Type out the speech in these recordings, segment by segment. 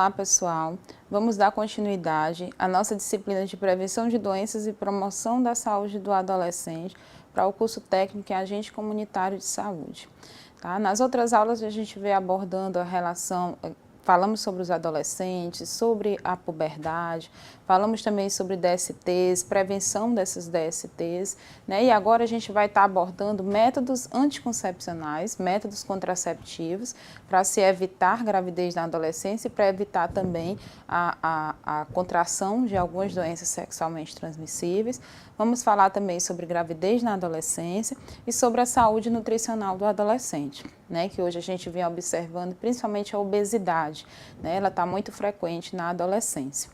Olá, pessoal! Vamos dar continuidade à nossa disciplina de prevenção de doenças e promoção da saúde do adolescente para o curso técnico em agente comunitário de saúde. Tá? Nas outras aulas a gente veio abordando a relação, falamos sobre os adolescentes, sobre a puberdade, falamos também sobre DSTs, prevenção dessas DSTs, né? E agora a gente vai estar abordando métodos anticoncepcionais, métodos contraceptivos, para se evitar gravidez na adolescência e para evitar também a contração de algumas doenças sexualmente transmissíveis. Vamos falar também sobre gravidez na adolescência e sobre a saúde nutricional do adolescente, né? Que hoje a gente vem observando principalmente a obesidade, né? Ela está muito frequente na adolescência.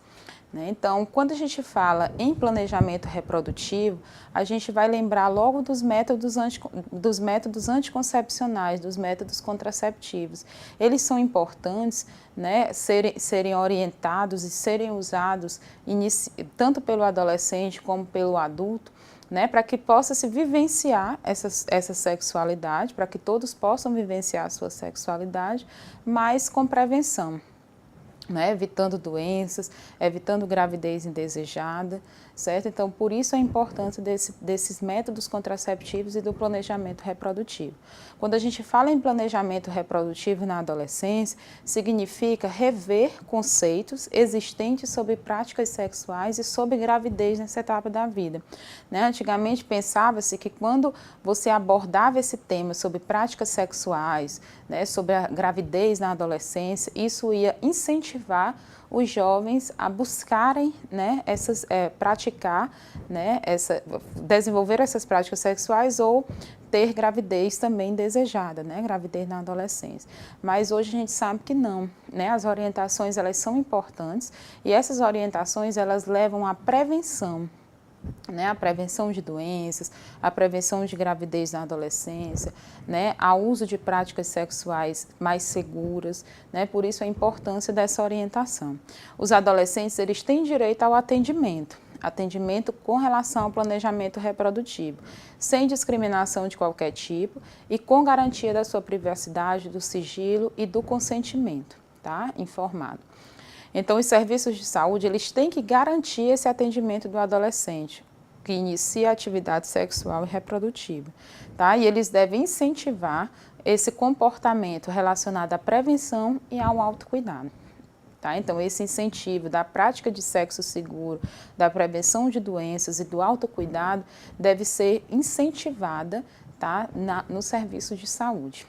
Então, quando a gente fala em planejamento reprodutivo, a gente vai lembrar logo dos métodos anticoncepcionais, dos métodos contraceptivos. Eles são importantes, né, serem orientados e serem usados tanto pelo adolescente como pelo adulto, né, para que possa se vivenciar essa sexualidade, para que todos possam vivenciar a sua sexualidade, mas com prevenção. Né, evitando doenças, evitando gravidez indesejada, certo? Então, por isso a importância desses métodos contraceptivos e do planejamento reprodutivo. Quando a gente fala em planejamento reprodutivo na adolescência, significa rever conceitos existentes sobre práticas sexuais e sobre gravidez nessa etapa da vida. Né? Antigamente pensava-se que quando você abordava esse tema sobre práticas sexuais, né, sobre a gravidez na adolescência, isso ia incentivar os jovens a buscarem, né, praticar, né, desenvolver essas práticas sexuais ou ter gravidez também desejada, né, gravidez na adolescência. Mas hoje a gente sabe que não, né, as orientações elas são importantes e essas orientações elas levam à prevenção. Né, a prevenção de doenças, a prevenção de gravidez na adolescência, né, ao uso de práticas sexuais mais seguras, né, por isso a importância dessa orientação. Os adolescentes eles têm direito ao atendimento com relação ao planejamento reprodutivo, sem discriminação de qualquer tipo e com garantia da sua privacidade, do sigilo e do consentimento, tá, informado. Então, os serviços de saúde, eles têm que garantir esse atendimento do adolescente, que inicia a atividade sexual e reprodutiva, tá? E eles devem incentivar esse comportamento relacionado à prevenção e ao autocuidado, tá? Então, esse incentivo da prática de sexo seguro, da prevenção de doenças e do autocuidado deve ser incentivada, tá? No serviço de saúde.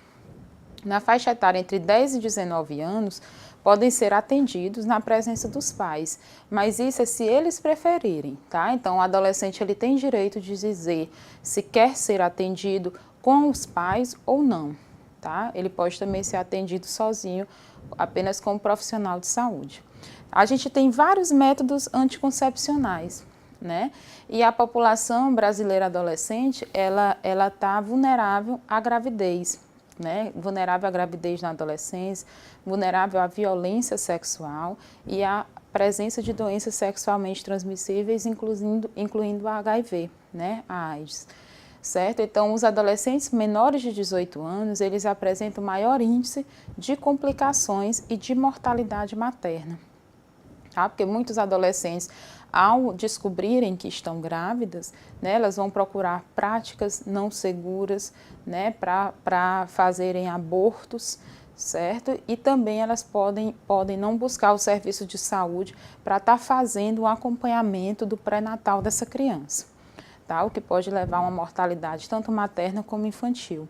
Na faixa etária entre 10 e 19 anos, podem ser atendidos na presença dos pais, mas isso é se eles preferirem, tá? Então, o adolescente ele tem direito de dizer se quer ser atendido com os pais ou não, tá? Ele pode também ser atendido sozinho, apenas com um profissional de saúde. A gente tem vários métodos anticoncepcionais, né? E a população brasileira adolescente, ela está vulnerável à gravidez, né? Vulnerável à gravidez na adolescência, vulnerável à violência sexual e à presença de doenças sexualmente transmissíveis, incluindo a HIV, né? A AIDS, certo? Então, os adolescentes menores de 18 anos, eles apresentam maior índice de complicações e de mortalidade materna, tá? Porque muitos adolescentes, ao descobrirem que estão grávidas, né, elas vão procurar práticas não seguras, né, para fazerem abortos, certo? E também elas podem não buscar o serviço de saúde para estar fazendo o acompanhamento do pré-natal dessa criança, tá? O que pode levar a uma mortalidade tanto materna como infantil.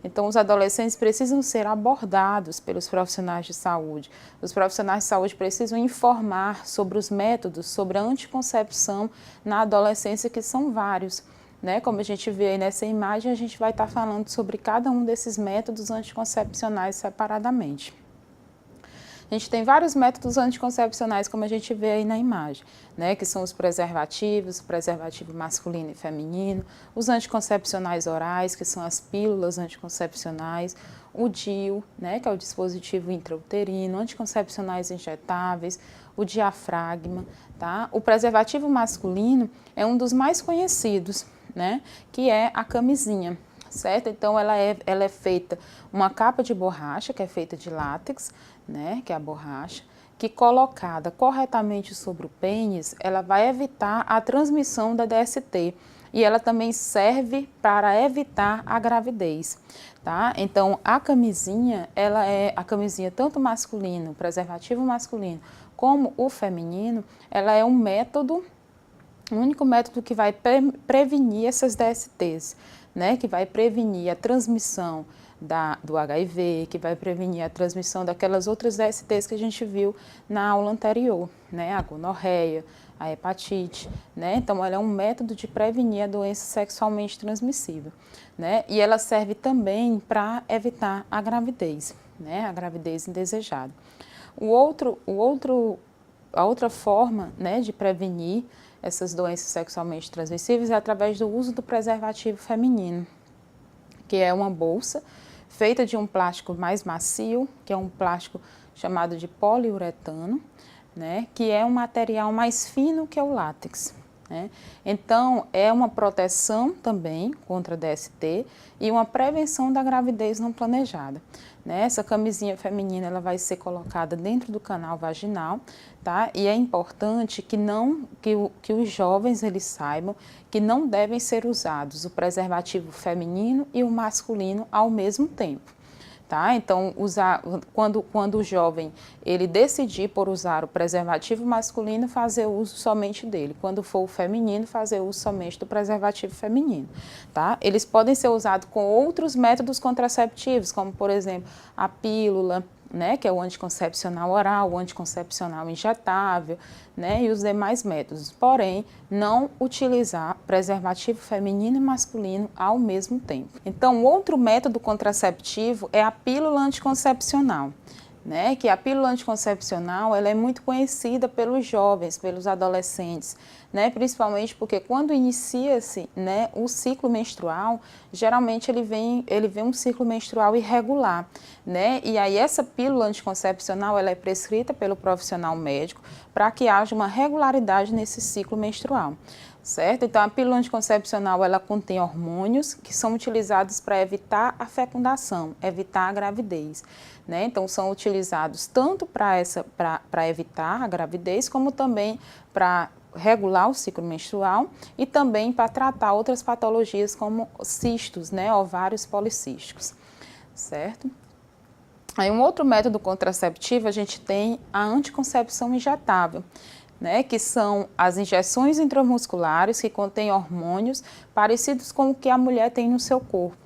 Então, os adolescentes precisam ser abordados pelos profissionais de saúde. Os profissionais de saúde precisam informar sobre os métodos, sobre a anticoncepção na adolescência, que são vários, né? Como a gente vê aí nessa imagem, a gente vai estar falando sobre cada um desses métodos anticoncepcionais separadamente. A gente tem vários métodos anticoncepcionais, como a gente vê aí na imagem, né, que são os preservativos, o preservativo masculino e feminino, os anticoncepcionais orais, que são as pílulas anticoncepcionais, o DIU, né, que é o dispositivo intrauterino, anticoncepcionais injetáveis, o diafragma, tá? O preservativo masculino é um dos mais conhecidos, né, que é a camisinha, certo? Então, ela é feita uma capa de borracha, que é feita de látex, né, que é a borracha, que colocada corretamente sobre o pênis, ela vai evitar a transmissão da DST e ela também serve para evitar a gravidez, tá? Então, a camisinha, ela é a camisinha tanto masculino, o preservativo masculino, como o feminino, ela é um método, o único método que vai prevenir essas DSTs, né? Que vai prevenir a transmissão do HIV, que vai prevenir a transmissão daquelas outras DSTs que a gente viu na aula anterior, né? A gonorreia, a hepatite, né? Então, ela é um método de prevenir a doença sexualmente transmissível, né? E ela serve também para evitar a gravidez, né? A gravidez indesejada. A outra forma, né, de prevenir essas doenças sexualmente transmissíveis é através do uso do preservativo feminino, que é uma bolsa feita de um plástico mais macio, que é um plástico chamado de poliuretano, né, que é um material mais fino que o látex, né? Então, é uma proteção também contra a DST e uma prevenção da gravidez não planejada, né? Essa camisinha feminina ela vai ser colocada dentro do canal vaginal, tá? E é importante que os jovens eles saibam que não devem ser usados o preservativo feminino e o masculino ao mesmo tempo. Tá? Então, quando o jovem ele decidir por usar o preservativo masculino, fazer uso somente dele. Quando for o feminino, fazer uso somente do preservativo feminino. Tá? Eles podem ser usados com outros métodos contraceptivos, como, por exemplo, a pílula, né, que é o anticoncepcional oral, o anticoncepcional injetável, né, e os demais métodos. Porém, não utilizar preservativo feminino e masculino ao mesmo tempo. Então, outro método contraceptivo é a pílula anticoncepcional, né, que a pílula anticoncepcional ela é muito conhecida pelos jovens, pelos adolescentes, né, principalmente porque quando inicia-se, né, o ciclo menstrual, geralmente ele vem um ciclo menstrual irregular, né, e aí essa pílula anticoncepcional ela é prescrita pelo profissional médico para que haja uma regularidade nesse ciclo menstrual. Certo? Então, a pílula anticoncepcional ela contém hormônios que são utilizados para evitar a fecundação, evitar a gravidez, né? Então, são utilizados tanto para evitar a gravidez, como também para regular o ciclo menstrual e também para tratar outras patologias como cistos, né? Ovários policísticos, certo? Aí, um outro método contraceptivo, a gente tem a anticoncepção injetável, né, que são as injeções intramusculares que contêm hormônios parecidos com o que a mulher tem no seu corpo,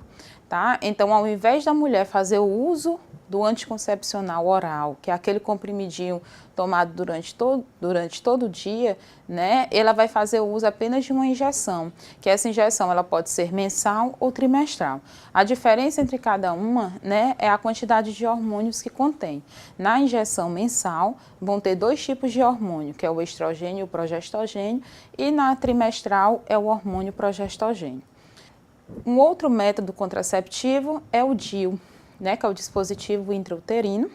tá? Então, ao invés da mulher fazer o uso do anticoncepcional oral, que é aquele comprimidinho tomado durante todo o dia, né, ela vai fazer o uso apenas de uma injeção, que essa injeção ela pode ser mensal ou trimestral. A diferença entre cada uma, né, é a quantidade de hormônios que contém. Na injeção mensal, vão ter 2 tipos de hormônio, que é o estrogênio e o progestogênio, e na trimestral é o hormônio progestogênio. Um outro método contraceptivo é o DIU, né, que é o dispositivo intrauterino.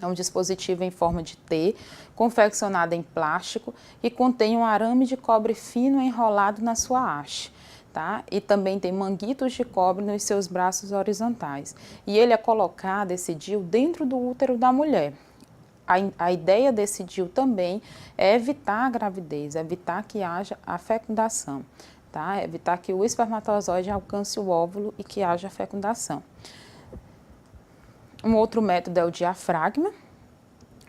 É um dispositivo em forma de T, confeccionado em plástico e contém um arame de cobre fino enrolado na sua haste. Tá? E também tem manguitos de cobre nos seus braços horizontais. E ele é colocado, esse DIU, dentro do útero da mulher. A ideia desse DIU também é evitar a gravidez, evitar que haja a fecundação. Tá? Evitar que o espermatozoide alcance o óvulo e que haja fecundação. Um outro método é o diafragma.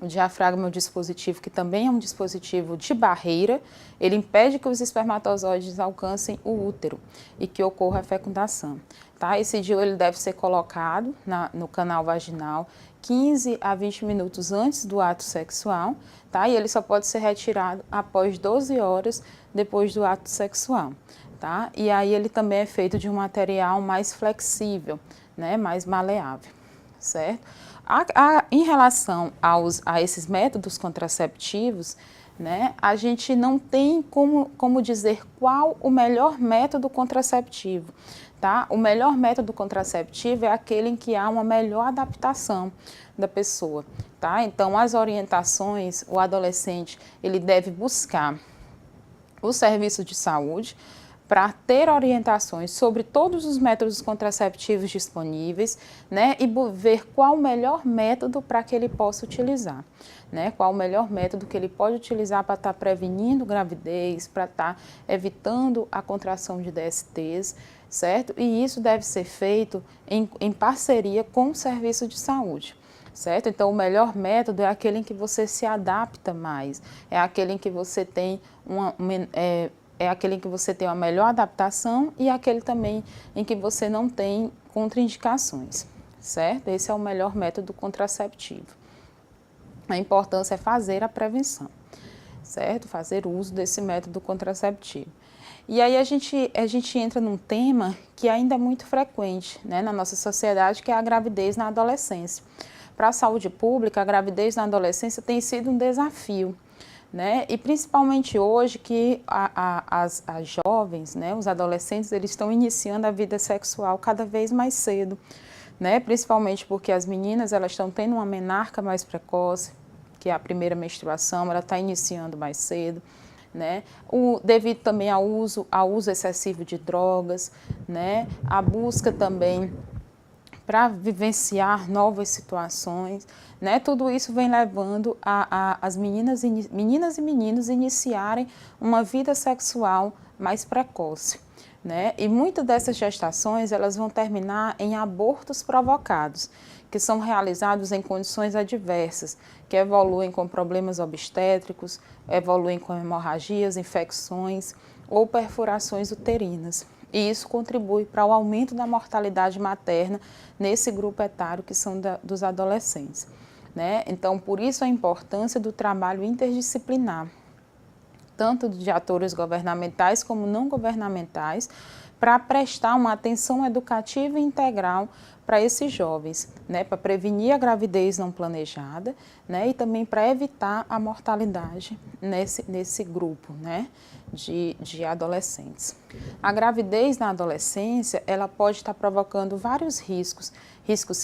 O diafragma é um dispositivo que também é um dispositivo de barreira. Ele impede que os espermatozoides alcancem o útero e que ocorra a fecundação. Tá? Esse DIU ele deve ser colocado no canal vaginal 15 a 20 minutos antes do ato sexual, tá? E ele só pode ser retirado após 12 horas depois do ato sexual. Tá? E aí ele também é feito de um material mais flexível, né? Mais maleável. Certo? Em relação a esses métodos contraceptivos, né, a gente não tem como dizer qual o melhor método contraceptivo. Tá? O melhor método contraceptivo é aquele em que há uma melhor adaptação da pessoa. Tá? Então, as orientações, o adolescente ele deve buscar o serviço de saúde para ter orientações sobre todos os métodos contraceptivos disponíveis, né, e ver qual o melhor método para que ele possa utilizar, né, qual o melhor método que ele pode utilizar para estar prevenindo gravidez, para estar evitando a contração de DSTs, certo? E isso deve ser feito em parceria com o serviço de saúde. Certo? Então, o melhor método é aquele em que você se adapta mais, é aquele em que você tem aquele em que você tem uma melhor adaptação e aquele também em que você não tem contraindicações, certo? Esse é o melhor método contraceptivo. A importância é fazer a prevenção, certo? Fazer uso desse método contraceptivo. E aí a gente entra num tema que ainda é muito frequente, né, na nossa sociedade, que é a gravidez na adolescência. Para a saúde pública, a gravidez na adolescência tem sido um desafio, né? E principalmente hoje que as jovens, né, os adolescentes, eles estão iniciando a vida sexual cada vez mais cedo, né? Principalmente porque as meninas elas estão tendo uma menarca mais precoce, que é a primeira menstruação, ela está iniciando mais cedo, né? Devido também ao uso excessivo de drogas, né? A busca também para vivenciar novas situações, né? Tudo isso vem levando as meninas e meninos iniciarem uma vida sexual mais precoce, né? E muitas dessas gestações elas vão terminar em abortos provocados, que são realizados em condições adversas, que evoluem com problemas obstétricos, evoluem com hemorragias, infecções ou perfurações uterinas. E isso contribui para o aumento da mortalidade materna nesse grupo etário que são dos adolescentes, né? Então, por isso a importância do trabalho interdisciplinar, tanto de atores governamentais como não governamentais, para prestar uma atenção educativa e integral para esses jovens, né? Para prevenir a gravidez não planejada, né? E também para evitar a mortalidade nesse grupo, né? De adolescentes. A gravidez na adolescência, ela pode estar provocando vários riscos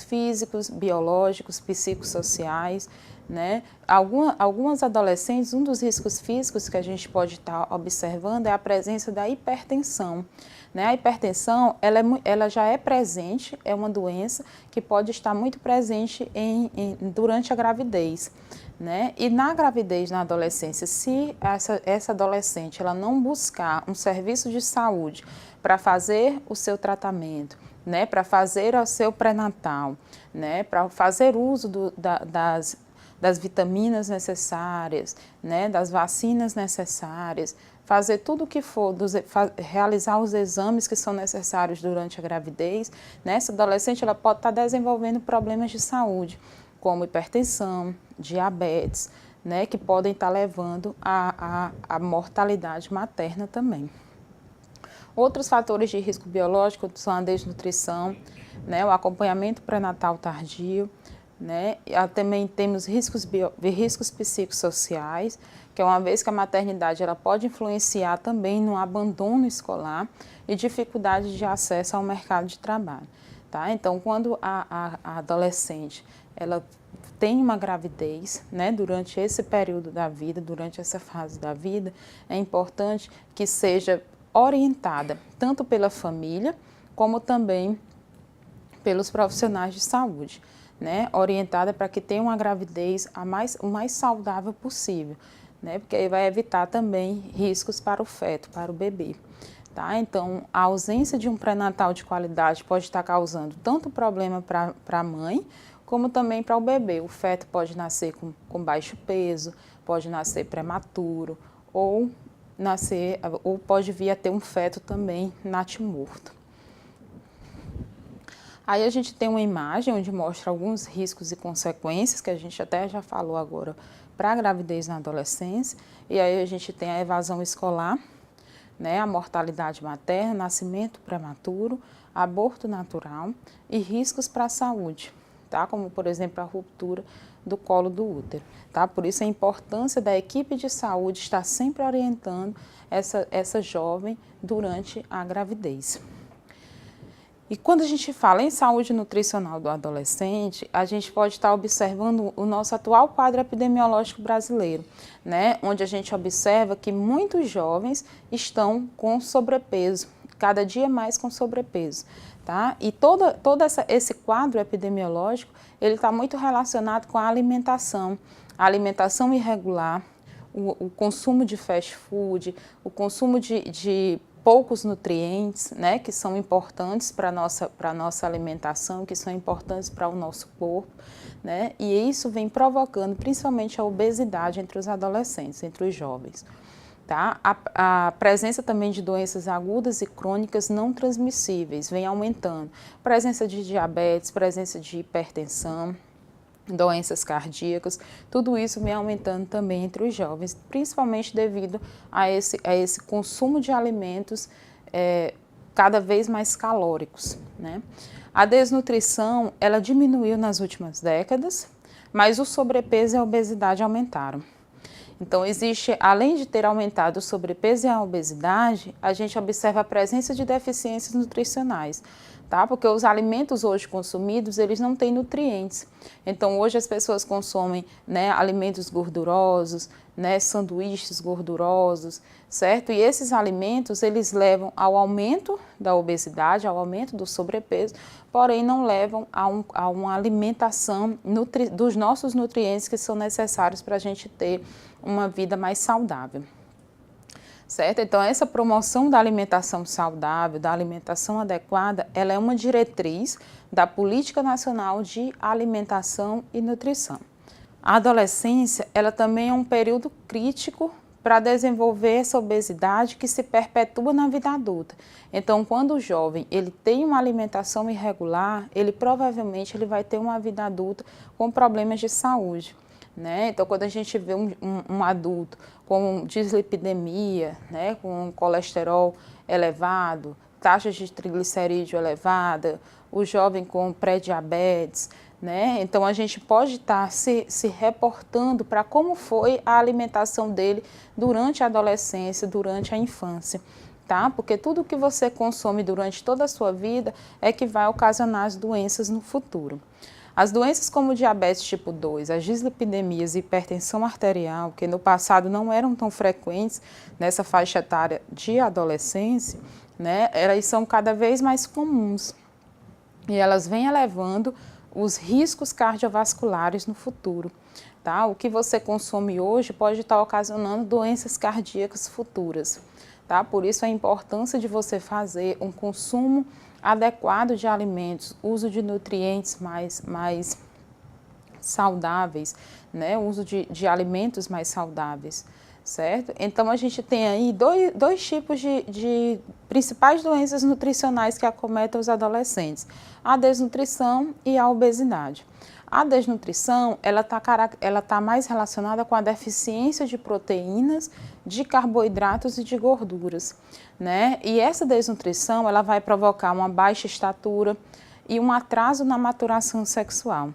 físicos, biológicos, psicossociais, né? Algumas adolescentes, um dos riscos físicos que a gente pode estar observando é a presença da hipertensão, né? A hipertensão, ela já é presente, é uma doença que pode estar muito presente durante a gravidez, né? E na gravidez, na adolescência, se essa adolescente ela não buscar um serviço de saúde para fazer o seu tratamento, né? Para fazer o seu pré-natal, né? Para fazer uso das vitaminas necessárias, né? Das vacinas necessárias, fazer tudo o que for, realizar os exames que são necessários durante a gravidez, né? Essa adolescente ela pode estar desenvolvendo problemas de saúde, como hipertensão, diabetes, né? Que podem estar levando à mortalidade materna também. Outros fatores de risco biológico são a desnutrição, né? O acompanhamento pré-natal tardio, né? Também temos riscos psicossociais, que é uma vez que a maternidade ela pode influenciar também no abandono escolar e dificuldade de acesso ao mercado de trabalho, tá? Então, quando a adolescente ela tem uma gravidez, né, durante esse período da vida, durante essa fase da vida, é importante que seja orientada tanto pela família como também pelos profissionais de saúde, né, orientada para que tenha uma gravidez o mais saudável possível, né, porque aí vai evitar também riscos para o feto, para o bebê. Tá? Então, a ausência de um pré-natal de qualidade pode estar causando tanto problema para a mãe, como também para o bebê. O feto pode nascer com baixo peso, pode nascer prematuro, ou pode vir a ter um feto também natimorto. Aí a gente tem uma imagem onde mostra alguns riscos e consequências, que a gente até já falou agora, para a gravidez na adolescência. E aí a gente tem a evasão escolar, né, a mortalidade materna, nascimento prematuro, aborto natural e riscos para a saúde, tá? Como, por exemplo, a ruptura do colo do útero. Tá? Por isso a importância da equipe de saúde estar sempre orientando essa jovem durante a gravidez. E quando a gente fala em saúde nutricional do adolescente, a gente pode estar observando o nosso atual quadro epidemiológico brasileiro, né? Onde a gente observa que muitos jovens estão com sobrepeso, cada dia mais com sobrepeso, tá? E todo esse quadro epidemiológico, ele está muito relacionado com a alimentação irregular, o consumo de fast food, o consumo de poucos nutrientes, né, que são importantes para a nossa alimentação, que são importantes para o nosso corpo, né, e isso vem provocando principalmente a obesidade entre os adolescentes, entre os jovens. Tá? A presença também de doenças agudas e crônicas não transmissíveis vem aumentando. Presença de diabetes, presença de hipertensão, doenças cardíacas, tudo isso vem aumentando também entre os jovens, principalmente devido a esse consumo de alimentos cada vez mais calóricos, né? A desnutrição, ela diminuiu nas últimas décadas, mas o sobrepeso e a obesidade aumentaram. Então, existe, além de ter aumentado o sobrepeso e a obesidade, a gente observa a presença de deficiências nutricionais, tá? Porque os alimentos hoje consumidos, eles não têm nutrientes. Então, hoje as pessoas consomem, né, alimentos gordurosos, né, sanduíches gordurosos, certo? E esses alimentos, eles levam ao aumento da obesidade, ao aumento do sobrepeso, porém não levam a uma alimentação dos nossos nutrientes que são necessários para a gente ter uma vida mais saudável, certo? Então, essa promoção da alimentação saudável, da alimentação adequada, ela é uma diretriz da Política Nacional de Alimentação e Nutrição. A adolescência, ela também é um período crítico para desenvolver essa obesidade que se perpetua na vida adulta. Então, quando o jovem ele tem uma alimentação irregular, ele provavelmente vai ter uma vida adulta com problemas de saúde, né? Então, quando a gente vê um adulto com dislipidemia, né, com colesterol elevado, taxa de triglicerídeo elevada, o jovem com pré-diabetes, né? Então, a gente pode estar se reportando para como foi a alimentação dele durante a adolescência, durante a infância, tá? Porque tudo que você consome durante toda a sua vida é que vai ocasionar as doenças no futuro. As doenças como o diabetes tipo 2, as dislipidemias e hipertensão arterial, que no passado não eram tão frequentes nessa faixa etária de adolescência, né, elas são cada vez mais comuns e elas vêm elevando os riscos cardiovasculares no futuro. Tá? O que você consome hoje pode estar ocasionando doenças cardíacas futuras. Tá? Por isso a importância de você fazer um consumo adequado de alimentos, uso de nutrientes mais saudáveis, né? Uso de alimentos mais saudáveis, certo? Então, a gente tem aí dois tipos de principais doenças nutricionais que acometem os adolescentes, a desnutrição e a obesidade. A desnutrição, ela tá mais relacionada com a deficiência de proteínas, de carboidratos e de gorduras, né? E essa desnutrição, ela vai provocar uma baixa estatura e um atraso na maturação sexual,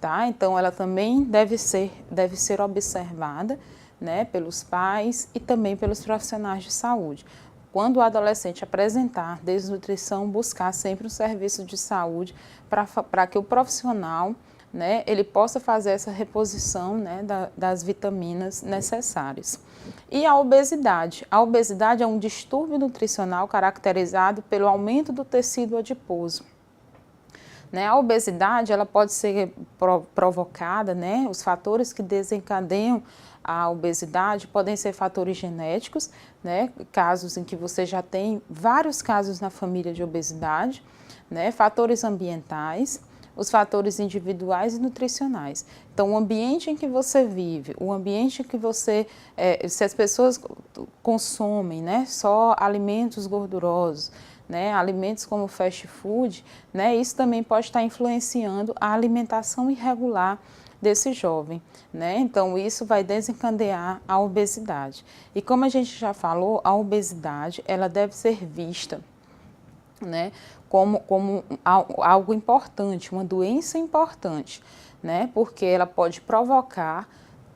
tá? Então, ela também deve ser observada, né, pelos pais e também pelos profissionais de saúde. Quando o adolescente apresentar desnutrição, buscar sempre um serviço de saúde para que o profissional, né, ele possa fazer essa reposição, né, das vitaminas necessárias. E a obesidade. A obesidade é um distúrbio nutricional caracterizado pelo aumento do tecido adiposo. Né, a obesidade ela pode ser provocada, né, os fatores que desencadeiam a obesidade podem ser fatores genéticos, né, casos em que você já tem vários casos na família de obesidade, né, fatores ambientais, os fatores individuais e nutricionais. Então, o ambiente em que você vive, o ambiente em que você, se as pessoas consomem, né, só alimentos gordurosos, né, alimentos como fast food, né, isso também pode estar influenciando a alimentação irregular desse jovem, né? Então, isso vai desencadear a obesidade. E como a gente já falou, a obesidade, ela deve ser vista, né, como algo importante, uma doença importante, né, porque ela pode provocar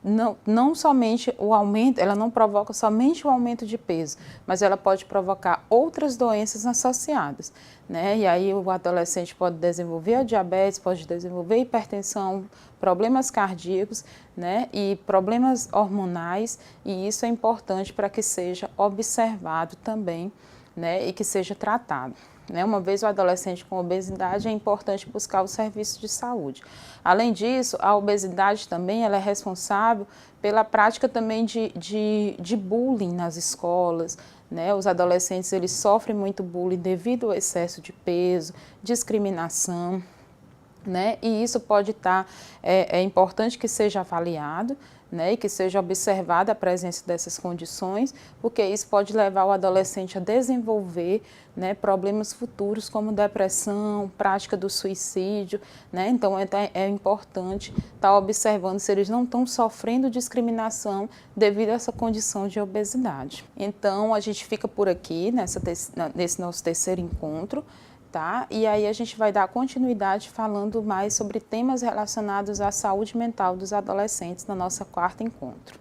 não somente o aumento, ela não provoca somente o aumento de peso, mas ela pode provocar outras doenças associadas, né? E aí o adolescente pode desenvolver a diabetes, pode desenvolver hipertensão, problemas cardíacos, né? E problemas hormonais, e isso é importante para que seja observado também, né? E que seja tratado. Uma vez o adolescente com obesidade, é importante buscar o serviço de saúde. Além disso, a obesidade também ela é responsável pela prática também de bullying nas escolas, né? Os adolescentes eles sofrem muito bullying devido ao excesso de peso, discriminação, né? E isso pode estar, é importante que seja avaliado, né, e que seja observada a presença dessas condições, porque isso pode levar o adolescente a desenvolver, né, problemas futuros como depressão, prática do suicídio, né? Então é importante estar observando se eles não estão sofrendo discriminação devido a essa condição de obesidade. Então a gente fica por aqui nesse nosso terceiro encontro. Tá? E aí a gente vai dar continuidade falando mais sobre temas relacionados à saúde mental dos adolescentes no nosso quarto encontro.